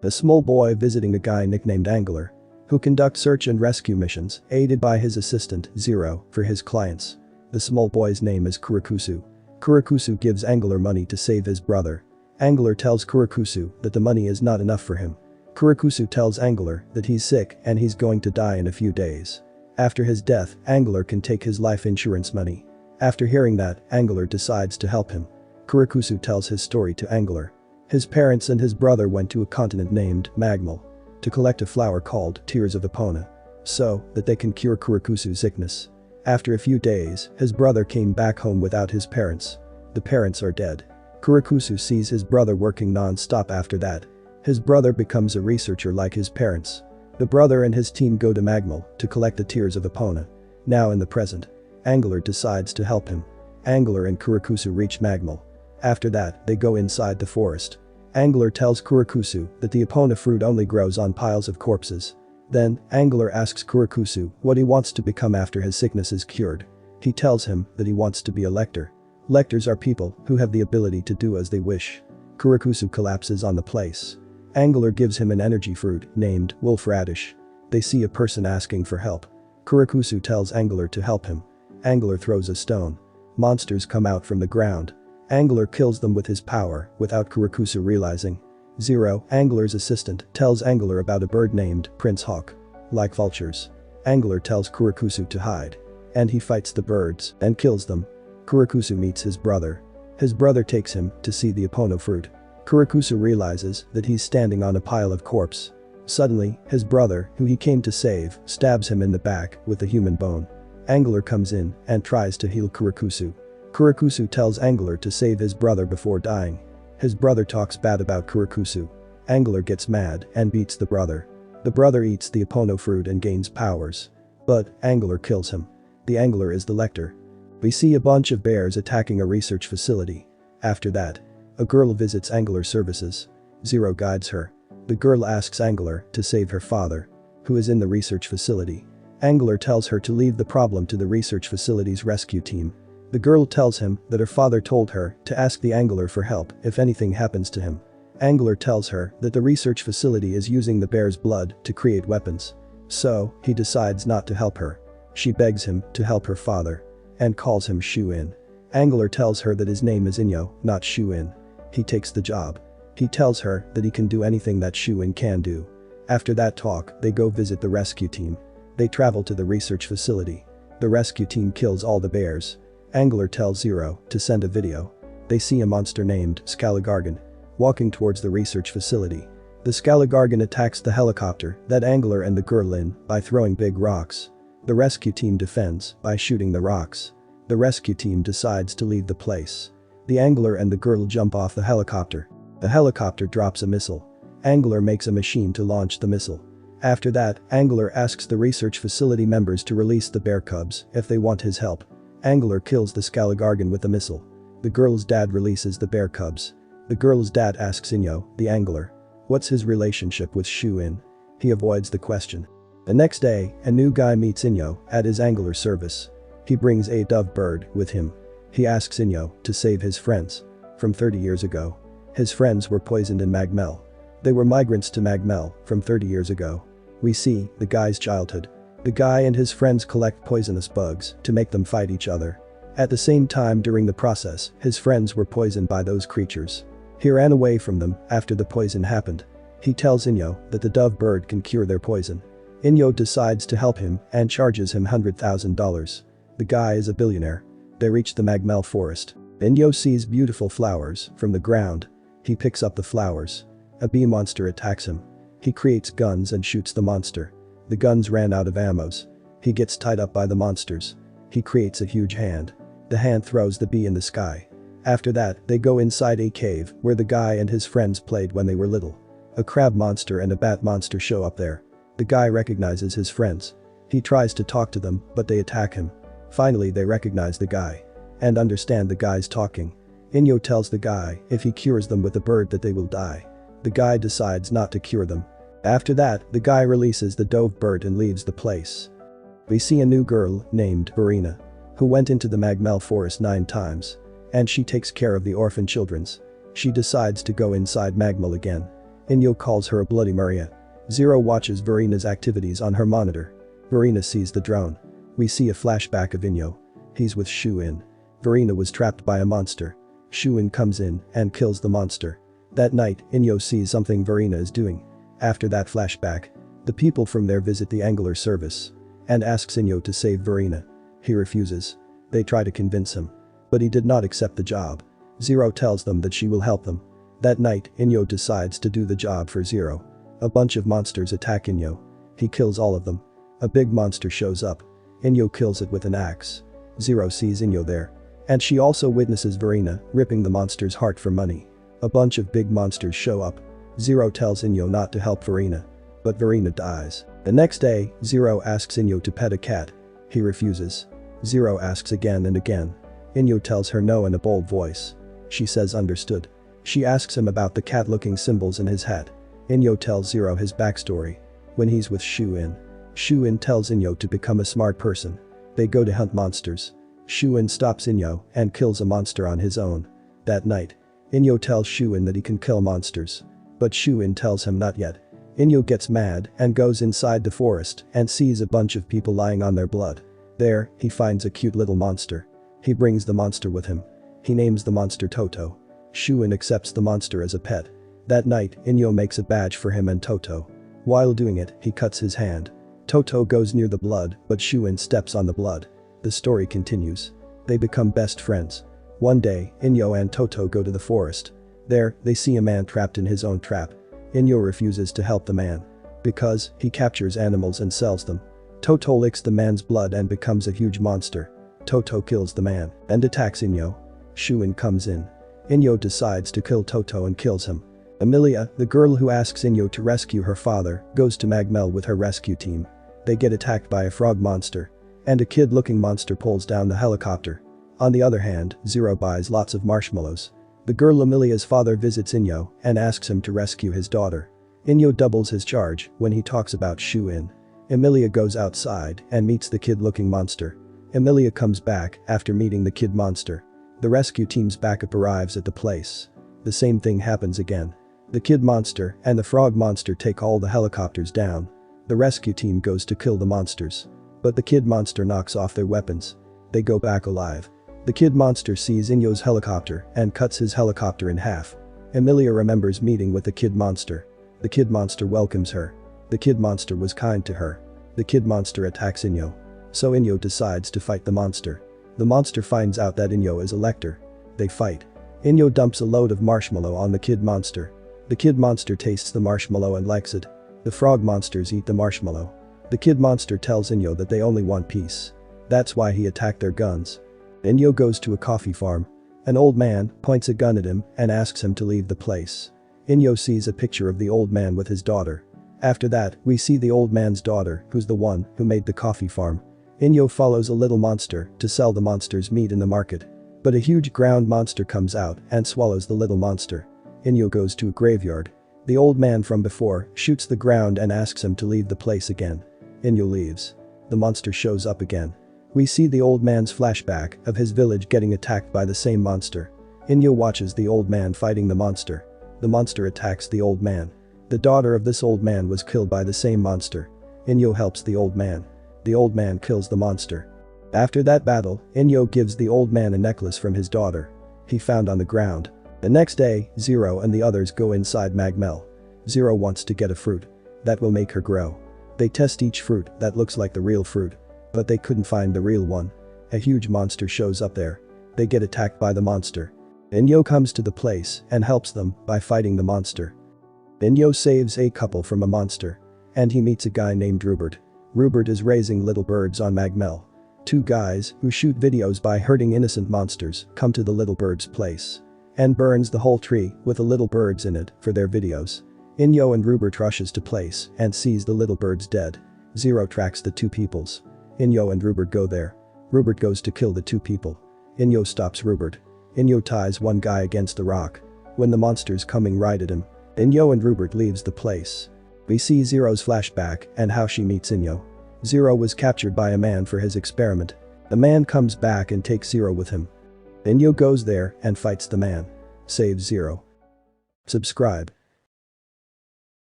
A small boy visiting a guy nicknamed Angler, who conducts search and rescue missions, aided by his assistant, Zero, for his clients. The small boy's name is Kurikusu. Kurikusu gives Angler money to save his brother. Angler tells Kurikusu that the money is not enough for him. Kurikusu tells Angler that he's sick and he's going to die in a few days. After his death, Angler can take his life insurance money. After hearing that, Angler decides to help him. Kurikusu tells his story to Angler. His parents and his brother went to a continent named MAGMELL to collect a flower called Tears of Epona, so that they can cure Kurikusu's sickness. After a few days, his brother came back home without his parents. The parents are dead. Kurikusu sees his brother working non-stop after that. His brother becomes a researcher like his parents. The brother and his team go to MAGMELL to collect the Tears of Epona. Now in the present, Angler decides to help him. Angler and Kurikusu reach MAGMELL. After that, they go inside the forest. Angler tells Kurikusu that the Epona fruit only grows on piles of corpses. Then, Angler asks Kurikusu what he wants to become after his sickness is cured. He tells him that he wants to be a lector. Lectors are people who have the ability to do as they wish. Kurikusu collapses on the place. Angler gives him an energy fruit named Wolf Radish. They see a person asking for help. Kurikusu tells Angler to help him. Angler throws a stone. Monsters come out from the ground. Angler kills them with his power without Kurikusu realizing. Zero, Angler's assistant, tells Angler about a bird named Prince Hawk. Like vultures, Angler tells Kurikusu to hide. And he fights the birds and kills them. Kurikusu meets his brother. His brother takes him to see the Epona fruit. Kurikusu realizes that he's standing on a pile of corpse. Suddenly, his brother, who he came to save, stabs him in the back with a human bone. Angler comes in and tries to heal Kurikusu. Kurikusu tells Angler to save his brother before dying. His brother talks bad about Kurikusu. Angler gets mad and beats the brother. The brother eats the Epona fruit and gains powers. But Angler kills him. The Angler is the lector. We see a bunch of bears attacking a research facility. After that, a girl visits Angler services. Zero guides her. The girl asks Angler to save her father, who is in the research facility. Angler tells her to leave the problem to the research facility's rescue team. The girl tells him that her father told her to ask the Angler for help if anything happens to him. Angler tells her that the research facility is using the bear's blood to create weapons. So, he decides not to help her. She begs him to help her father and calls him Shu-in. Angler tells her that his name is Inyo, not Shu-in. He takes the job. He tells her that he can do anything that Shu-in can do. After that talk, they go visit the rescue team. They travel to the research facility. The rescue team kills all the bears. Angler tells Zero to send a video. They see a monster named Skalagargan walking towards the research facility. The Skalagargan attacks the helicopter that Angler and the girl in by throwing big rocks. The rescue team defends by shooting the rocks. The rescue team decides to leave the place. The Angler and the girl jump off the helicopter. The helicopter drops a missile. Angler makes a machine to launch the missile. After that, Angler asks the research facility members to release the bear cubs if they want his help. Angler kills the Skalagargan with a missile. The girl's dad releases the bear cubs. The girl's dad asks Inyo, the Angler, what's his relationship with Shu-in? He avoids the question. The next day, a new guy meets Inyo at his Angler service. He brings a dove bird with him. He asks Inyo to save his friends from 30 years ago. His friends were poisoned in MAGMELL. They were migrants to MAGMELL from 30 years ago. We see the guy's childhood. The guy and his friends collect poisonous bugs to make them fight each other. At the same time during the process, his friends were poisoned by those creatures. He ran away from them after the poison happened. He tells Inyo that the dove bird can cure their poison. Inyo decides to help him and charges him $100,000. The guy is a billionaire. They reach the MAGMELL forest. Inyo sees beautiful flowers from the ground. He picks up the flowers. A bee monster attacks him. He creates guns and shoots the monster. The guns ran out of ammos. He gets tied up by the monsters. He creates a huge hand. The hand throws the bee in the sky. After that, they go inside a cave where the guy and his friends played when they were little. A crab monster and a bat monster show up there. The guy recognizes his friends. He tries to talk to them, but they attack him. Finally, they recognize the guy and understand the guy's talking. Inyo tells the guy if he cures them with a bird that they will die. The guy decides not to cure them. After that, the guy releases the dove bird and leaves the place. We see a new girl named Verena, who went into the MAGMELL forest 9 times. And she takes care of the orphan children. She decides to go inside MAGMELL again. Inyo calls her a Bloody Maria. Zero watches Verina's activities on her monitor. Verina sees the drone. We see a flashback of Inyo. He's with Shu-in. Verina was trapped by a monster. Shu-in comes in and kills the monster. That night, Inyo sees something Verina is doing. After that flashback, the people from there visit the Angler service and asks Inyo to save Verina. He refuses. They try to convince him, but he did not accept the job. Zero tells them that she will help them. That night, Inyo decides to do the job for Zero. A bunch of monsters attack Inyo. He kills all of them. A big monster shows up. Inyo kills it with an axe. Zero sees Inyo there. And she also witnesses Verina ripping the monster's heart for money. A bunch of big monsters show up. Zero tells Inyo not to help Verina. But Verina dies. The next day, Zero asks Inyo to pet a cat. He refuses. Zero asks again and again. Inyo tells her no in a bold voice. She says understood. She asks him about the cat-looking symbols in his hat. Inyo tells Zero his backstory. When he's with Shu-in, Shu-in tells Inyo to become a smart person. They go to hunt monsters. Shu-in stops Inyo and kills a monster on his own. That night, Inyo tells Shu-in that he can kill monsters. But Shu-in tells him not yet. Inyo gets mad and goes inside the forest and sees a bunch of people lying on their blood. There, he finds a cute little monster. He brings the monster with him. He names the monster Toto. Shu-in accepts the monster as a pet. That night, Inyo makes a badge for him and Toto. While doing it, he cuts his hand. Toto goes near the blood, but Shu-in steps on the blood. The story continues. They become best friends. One day, Inyo and Toto go to the forest. There, they see a man trapped in his own trap. Inyo refuses to help the man. Because, he captures animals and sells them. Toto licks the man's blood and becomes a huge monster. Toto kills the man and attacks Inyo. Shu-in comes in. Inyo decides to kill Toto and kills him. Emilia, the girl who asks Inyo to rescue her father, goes to MAGMELL with her rescue team. They get attacked by a frog monster. And a kid-looking monster pulls down the helicopter. On the other hand, Zero buys lots of marshmallows. The girl Emilia's father visits Inyo and asks him to rescue his daughter. Inyo doubles his charge when he talks about Shu-in. Emilia goes outside and meets the kid-looking monster. Emilia comes back after meeting the kid monster. The rescue team's backup arrives at the place. The same thing happens again. The kid monster and the frog monster take all the helicopters down. The rescue team goes to kill the monsters. But the kid monster knocks off their weapons. They go back alive. The kid monster sees Inyo's helicopter and cuts his helicopter in half. Emilia remembers meeting with the kid monster. The kid monster welcomes her. The kid monster was kind to her. The kid monster attacks Inyo. So Inyo decides to fight the monster. The monster finds out that Inyo is a lector. They fight. Inyo dumps a load of marshmallow on the kid monster. The kid monster tastes the marshmallow and likes it. The frog monsters eat the marshmallow. The kid monster tells Inyo that they only want peace. That's why he attacked their guns. Inyo goes to a coffee farm. An old man points a gun at him and asks him to leave the place. Inyo sees a picture of the old man with his daughter. After that, we see the old man's daughter, who's the one who made the coffee farm. Inyo follows a little monster to sell the monster's meat in the market. But a huge ground monster comes out and swallows the little monster. Inyo goes to a graveyard. The old man from before shoots the ground and asks him to leave the place again. Inyo leaves. The monster shows up again. We see the old man's flashback of his village getting attacked by the same monster. Inyo watches the old man fighting the monster. The monster attacks the old man. The daughter of this old man was killed by the same monster. Inyo helps the old man. The old man kills the monster. After that battle, Inyo gives the old man a necklace from his daughter. He found on the ground. The next day, Zero and the others go inside MAGMELL. Zero wants to get a fruit that will make her grow. They test each fruit that looks like the real fruit. But they couldn't find the real one. A huge monster shows up there. They get attacked by the monster. Inyo comes to the place and helps them by fighting the monster. Inyo saves a couple from a monster. And he meets a guy named Rupert. Rupert is raising little birds on MAGMELL. Two guys who shoot videos by hurting innocent monsters come to the little bird's place. And burns the whole tree with the little birds in it for their videos. Inyo and Rupert rushes to place and sees the little birds dead. Zero tracks the two peoples. Inyo and Rupert go there. Rupert goes to kill the two people. Inyo stops Rupert. Inyo ties one guy against the rock. When the monster's coming right at him, Inyo and Rupert leaves the place. We see Zero's flashback and how she meets Inyo. Zero was captured by a man for his experiment. The man comes back and takes Zero with him. Inyo goes there and fights the man. Saves Zero. Subscribe.